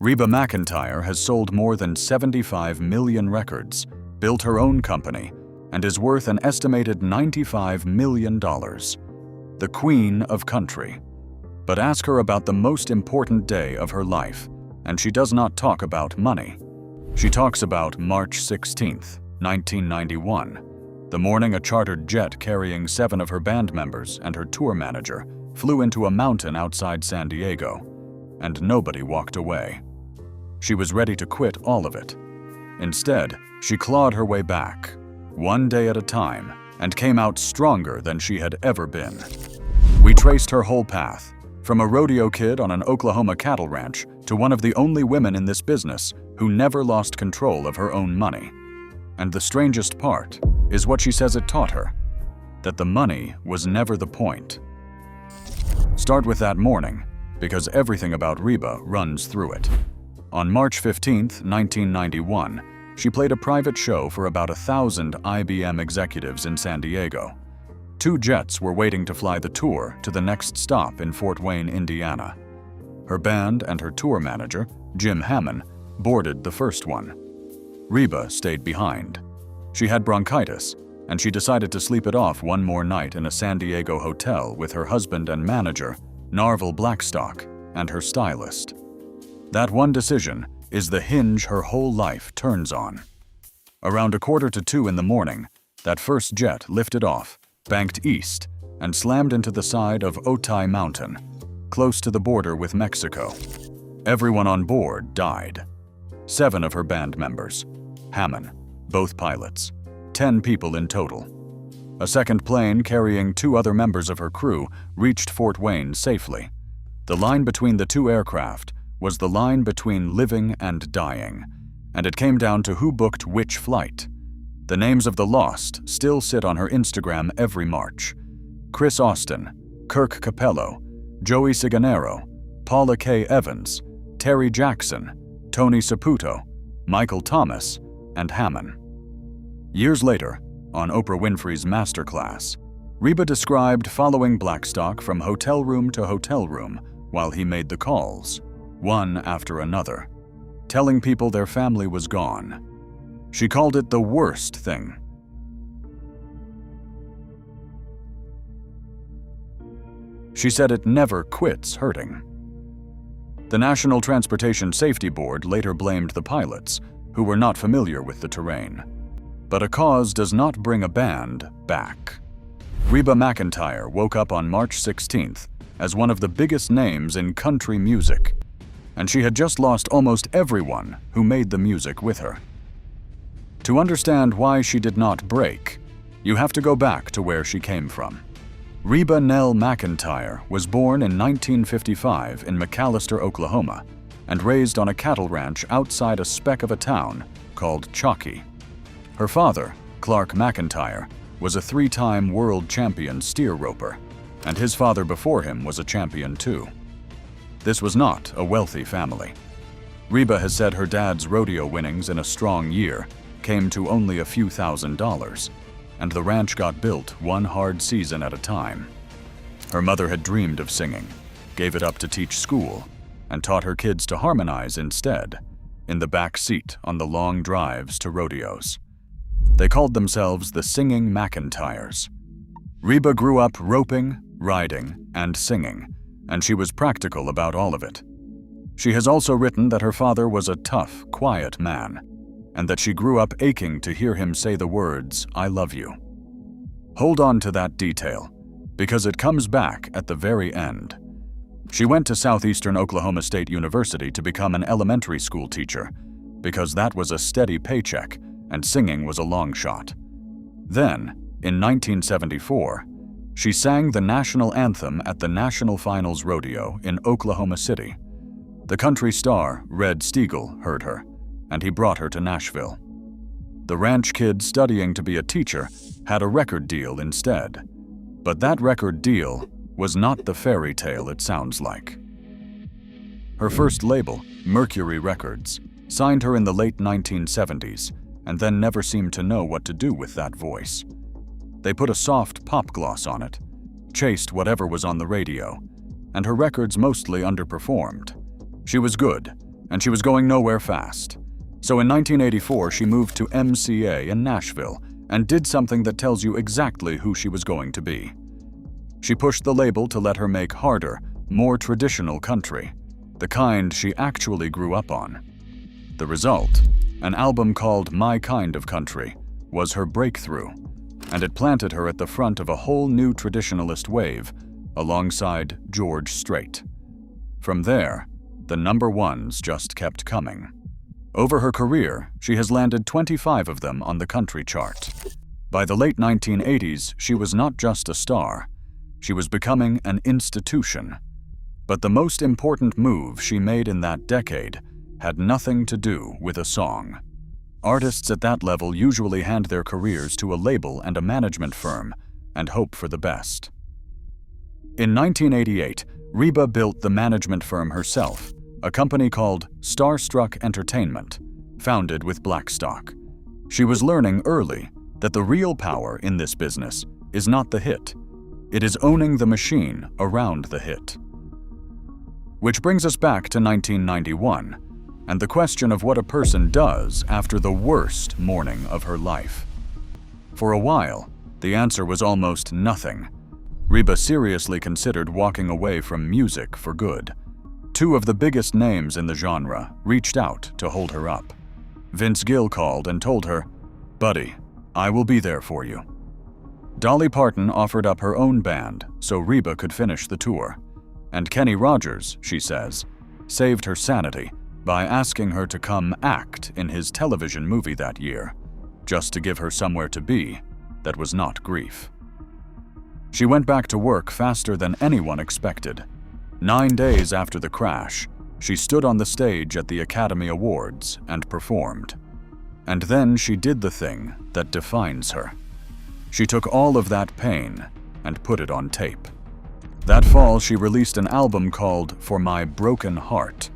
Reba McEntire has sold more than 75 million records, built her own company, and is worth an estimated $95 million. The Queen of Country. But ask her about the most important day of her life, and she does not talk about money. She talks about March 16th, 1991, the morning a chartered jet carrying 7 of her band members and her tour manager flew into a mountain outside San Diego, and nobody walked away. She was ready to quit all of it. Instead, she clawed her way back, one day at a time, and came out stronger than she had ever been. We traced her whole path, from a rodeo kid on an Oklahoma cattle ranch to one of the only women in this business who never lost control of her own money. And the strangest part is what she says it taught her, that the money was never the point. Start with that morning, because everything about Reba runs through it. On March 15, 1991, she played a private show for about 1,000 IBM executives in San Diego. 2 jets were waiting to fly the tour to the next stop in Fort Wayne, Indiana. Her band and her tour manager, Jim Hammond, boarded the first one. Reba stayed behind. She had bronchitis, and she decided to sleep it off one more night in a San Diego hotel with her husband and manager, Narvel Blackstock, and her stylist. That one decision is the hinge her whole life turns on. Around 1:45 in the morning, that first jet lifted off, banked east, and slammed into the side of Otay Mountain, close to the border with Mexico. Everyone on board died. 7 of her band members, Hammond, both pilots, 10 people in total. A second plane carrying 2 other members of her crew reached Fort Wayne safely. The line between the 2 aircraft was the line between living and dying, and it came down to who booked which flight. The names of the lost still sit on her Instagram every March. Chris Austin, Kirk Capello, Joey Ciganero, Paula K. Evans, Terry Jackson, Tony Saputo, Michael Thomas, and Hammond. Years later, on Oprah Winfrey's Masterclass, Reba described following Blackstock from hotel room to hotel room while he made the calls, one after another, telling people their family was gone. She called it the worst thing. She said it never quits hurting. The National Transportation Safety Board later blamed the pilots, who were not familiar with the terrain. But a cause does not bring a band back. Reba McEntire woke up on March 16th as one of the biggest names in country music, and she had just lost almost everyone who made the music with her. To understand why she did not break, you have to go back to where she came from. Reba Nell McEntire was born in 1955 in McAlester, Oklahoma, and raised on a cattle ranch outside a speck of a town called Chockie. Her father, Clark McEntire, was a 3-time world champion steer roper, and his father before him was a champion too. This was not a wealthy family. Reba has said her dad's rodeo winnings in a strong year came to only a few $1,000s, and the ranch got built one hard season at a time. Her mother had dreamed of singing, gave it up to teach school, and taught her kids to harmonize instead, in the back seat on the long drives to rodeos. They called themselves the Singing McEntires. Reba grew up roping, riding, and singing, and she was practical about all of it. She has also written that her father was a tough, quiet man, and that she grew up aching to hear him say the words, "I love you." Hold on to that detail, because it comes back at the very end. She went to Southeastern Oklahoma State University to become an elementary school teacher, because that was a steady paycheck and singing was a long shot. Then, in 1974, she sang the national anthem at the National Finals Rodeo in Oklahoma City. The country star, Red Steagall, heard her, and he brought her to Nashville. The ranch kid studying to be a teacher had a record deal instead, but that record deal was not the fairy tale it sounds like. Her first label, Mercury Records, signed her in the late 1970s, and then never seemed to know what to do with that voice. They put a soft pop gloss on it, chased whatever was on the radio, and her records mostly underperformed. She was good, and she was going nowhere fast. So in 1984, she moved to MCA in Nashville and did something that tells you exactly who she was going to be. She pushed the label to let her make harder, more traditional country, the kind she actually grew up on. The result, an album called My Kind of Country, was her breakthrough, and it planted her at the front of a whole new traditionalist wave, alongside George Strait. From there, the number ones just kept coming. Over her career, she has landed 25 of them on the country chart. By the late 1980s, she was not just a star. She was becoming an institution. But the most important move she made in that decade had nothing to do with a song. Artists at that level usually hand their careers to a label and a management firm and hope for the best. In 1988, Reba built the management firm herself, a company called Starstruck Entertainment, founded with Blackstock. She was learning early that the real power in this business is not the hit. It is owning the machine around the hit. Which brings us back to 1991, and the question of what a person does after the worst morning of her life. For a while, the answer was almost nothing. Reba seriously considered walking away from music for good. Two of the biggest names in the genre reached out to hold her up. Vince Gill called and told her, "Buddy, I will be there for you." Dolly Parton offered up her own band so Reba could finish the tour. And Kenny Rogers, she says, saved her sanity by asking her to come act in his television movie that year, just to give her somewhere to be that was not grief. She went back to work faster than anyone expected. 9 days after the crash, she stood on the stage at the Academy Awards and performed. And then she did the thing that defines her. She took all of that pain and put it on tape. That fall, she released an album called For My Broken Heart,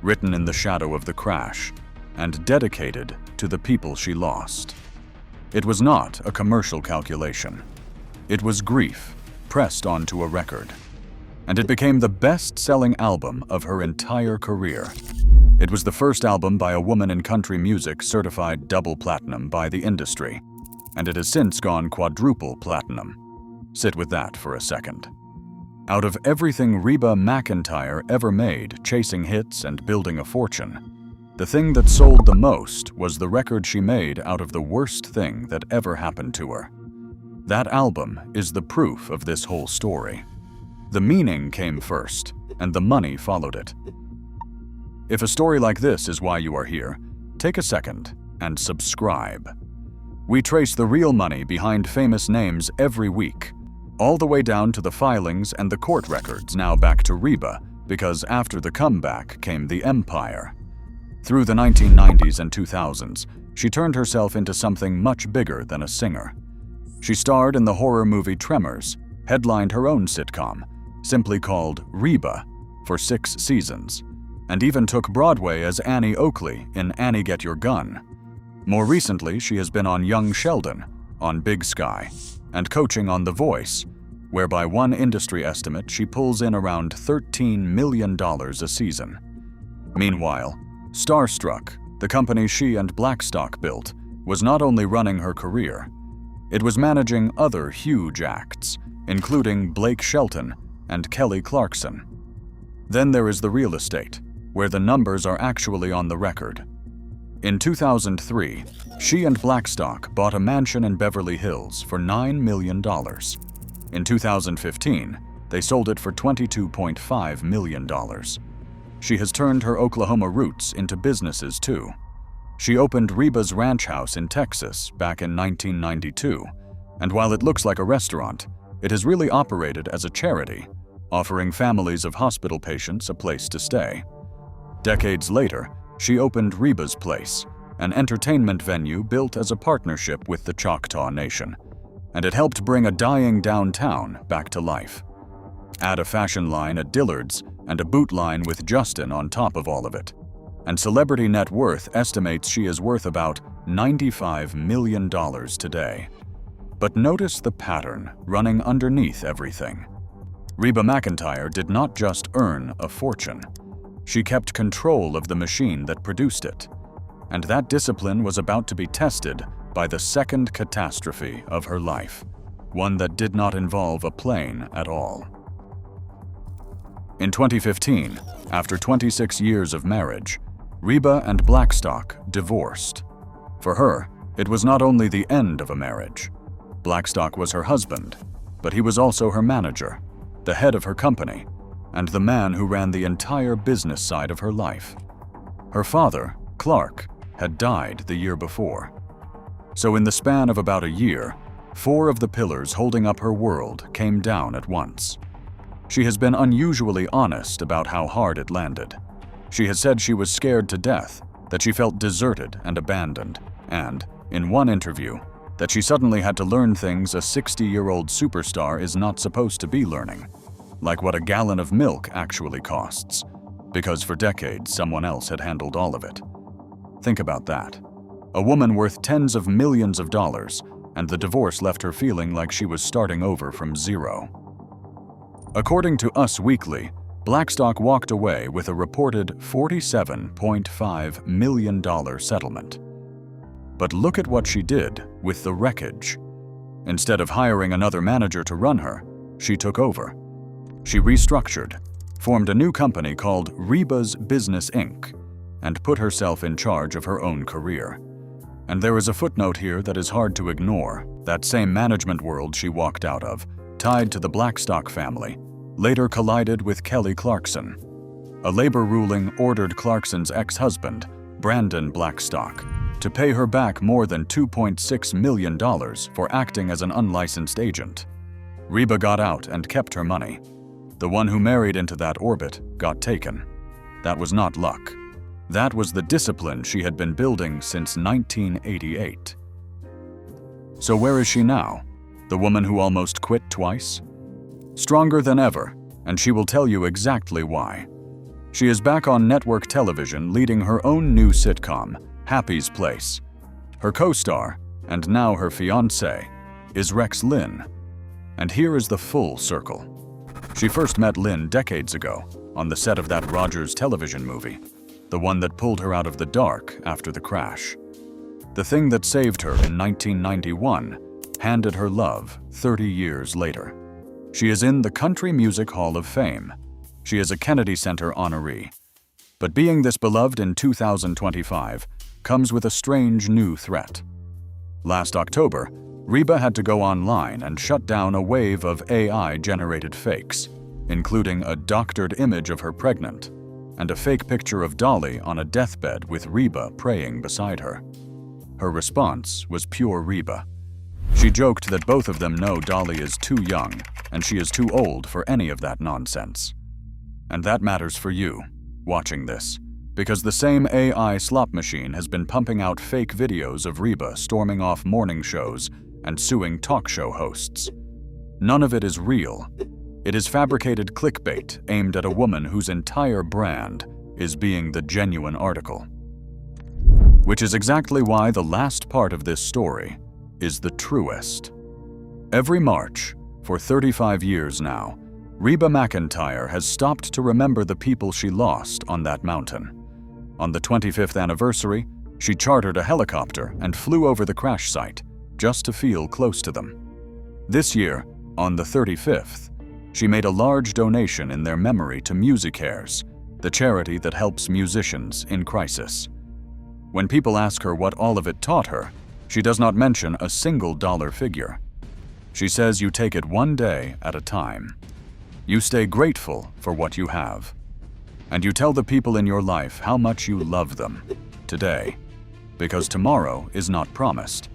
written in the shadow of the crash, and dedicated to the people she lost. It was not a commercial calculation. It was grief pressed onto a record. And it became the best-selling album of her entire career. It was the first album by a woman in country music certified double platinum by the industry, and it has since gone quadruple platinum. Sit with that for a second. Out of everything Reba McEntire ever made, chasing hits and building a fortune, the thing that sold the most was the record she made out of the worst thing that ever happened to her. That album is the proof of this whole story. The meaning came first, and the money followed it. If a story like this is why you are here, take a second and subscribe. We trace the real money behind famous names every week, all the way down to the filings and the court records now back to Reba, because after the comeback came the empire. Through the 1990s and 2000s, she turned herself into something much bigger than a singer. She starred in the horror movie Tremors, headlined her own sitcom, simply called Reba, for 6 seasons, and even took Broadway as Annie Oakley in Annie Get Your Gun. More recently, she has been on Young Sheldon, on Big Sky, and coaching on The Voice, where by one industry estimate she pulls in around $13 million a season. Meanwhile, Starstruck, the company she and Blackstock built, was not only running her career, it was managing other huge acts, including Blake Shelton and Kelly Clarkson. Then there is the real estate, where the numbers are actually on the record. In 2003, she and Blackstock bought a mansion in Beverly Hills for $9 million. In 2015, they sold it for $22.5 million. She has turned her Oklahoma roots into businesses too. She opened Reba's Ranch House in Texas back in 1992, and while it looks like a restaurant, it has really operated as a charity, offering families of hospital patients a place to stay. Decades later, she opened Reba's Place, an entertainment venue built as a partnership with the Choctaw Nation, and it helped bring a dying downtown back to life. Add a fashion line at Dillard's and a boot line with Justin on top of all of it, and Celebrity Net Worth estimates she is worth about $95 million today. But notice the pattern running underneath everything. Reba McEntire did not just earn a fortune. She kept control of the machine that produced it, and that discipline was about to be tested by the second catastrophe of her life, one that did not involve a plane at all. In 2015, after 26 years of marriage, Reba and Blackstock divorced. For her, it was not only the end of a marriage. Blackstock was her husband, but he was also her manager, the head of her company, and the man who ran the entire business side of her life. Her father, Clark, had died the year before. So in the span of about a year, 4 of the pillars holding up her world came down at once. She has been unusually honest about how hard it landed. She has said she was scared to death, that she felt deserted and abandoned, and, in one interview, that she suddenly had to learn things a 60-year-old superstar is not supposed to be learning, like what a gallon of milk actually costs, because for decades someone else had handled all of it. Think about that. A woman worth tens of millions of dollars, and the divorce left her feeling like she was starting over from zero. According to Us Weekly, Blackstock walked away with a reported $47.5 million settlement. But look at what she did with the wreckage. Instead of hiring another manager to run her, she took over. She restructured, formed a new company called Reba's Business Inc., and put herself in charge of her own career. And there is a footnote here that is hard to ignore. That same management world she walked out of, tied to the Blackstock family, later collided with Kelly Clarkson. A labor ruling ordered Clarkson's ex-husband, Brandon Blackstock, to pay her back more than $2.6 million for acting as an unlicensed agent. Reba got out and kept her money. The one who married into that orbit got taken. That was not luck. That was the discipline she had been building since 1988. So where is she now? The woman who almost quit twice? Stronger than ever, and she will tell you exactly why. She is back on network television leading her own new sitcom, Happy's Place. Her co-star, and now her fiancé, is Rex Linn. And here is the full circle. She first met Linn decades ago on the set of that Rogers television movie, the one that pulled her out of the dark after the crash. The thing that saved her in 1991 handed her love 30 years later. She is in the Country Music Hall of Fame. She is a Kennedy Center honoree. But being this beloved in 2025 comes with a strange new threat. Last October, Reba had to go online and shut down a wave of AI-generated fakes, including a doctored image of her pregnant and a fake picture of Dolly on a deathbed with Reba praying beside her. Her response was pure Reba. She joked that both of them know Dolly is too young and she is too old for any of that nonsense. And that matters for you, watching this, because the same AI slop machine has been pumping out fake videos of Reba storming off morning shows and suing talk show hosts. None of it is real. It is fabricated clickbait aimed at a woman whose entire brand is being the genuine article. Which is exactly why the last part of this story is the truest. Every March, for 35 years now, Reba McEntire has stopped to remember the people she lost on that mountain. On the 25th anniversary, she chartered a helicopter and flew over the crash site, just to feel close to them. This year, on the 35th, she made a large donation in their memory to MusiCares, the charity that helps musicians in crisis. When people ask her what all of it taught her, she does not mention a single dollar figure. She says you take it one day at a time. You stay grateful for what you have. And you tell the people in your life how much you love them today, because tomorrow is not promised.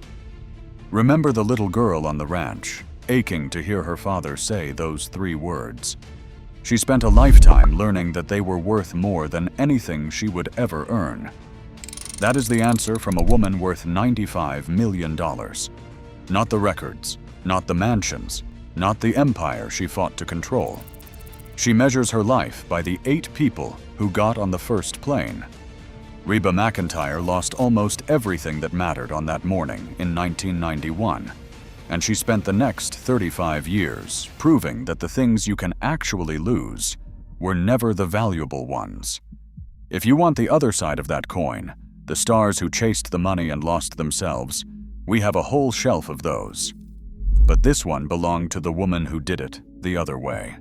Remember the little girl on the ranch, aching to hear her father say those 3 words. She spent a lifetime learning that they were worth more than anything she would ever earn. That is the answer from a woman worth $95 million. Not the records, not the mansions, not the empire she fought to control. She measures her life by the 8 people who got on the first plane. Reba McEntire lost almost everything that mattered on that morning in 1991, and she spent the next 35 years proving that the things you can actually lose were never the valuable ones. If you want the other side of that coin, the stars who chased the money and lost themselves, we have a whole shelf of those. But this one belonged to the woman who did it the other way.